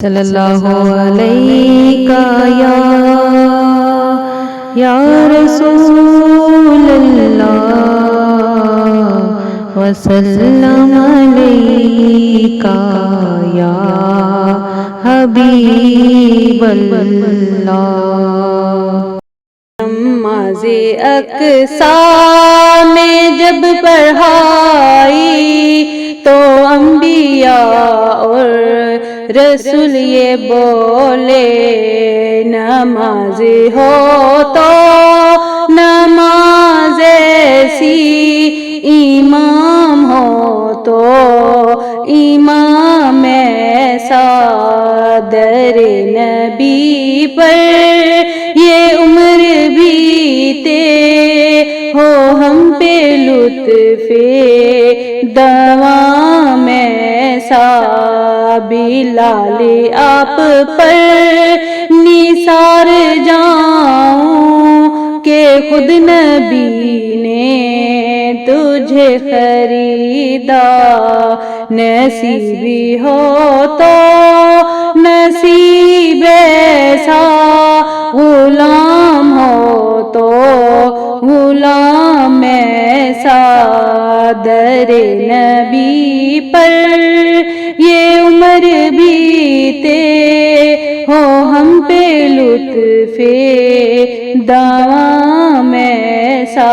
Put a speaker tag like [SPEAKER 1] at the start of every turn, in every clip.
[SPEAKER 1] صلی اللہ علیہ یا رسول اللہ وسلم علیکہ یا حبیب اللہ۔
[SPEAKER 2] نماز اقصیٰ میں جب پڑھائی تو انبیاء اور رسول یہ بولے، نماز ہو تو نماز ایسی، امام ہو تو امام ایسا، در نبی پر یہ عمر بیتے ہو ہم پہ لطف دوام ایسا، بلال آپ پر نثار جاؤں کہ خود نبی نے تجھے خریدا، نصیبی ہو تو نصیب ایسا، غلام ہو تو غلام ایسا، در نبی پر یہ عمر بیتے ہو ہم پہ لطف دوام ایسا،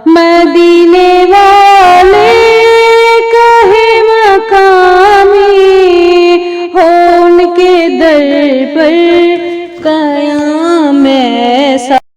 [SPEAKER 2] مدینے والے کہے مقامی ہو ان کے در پر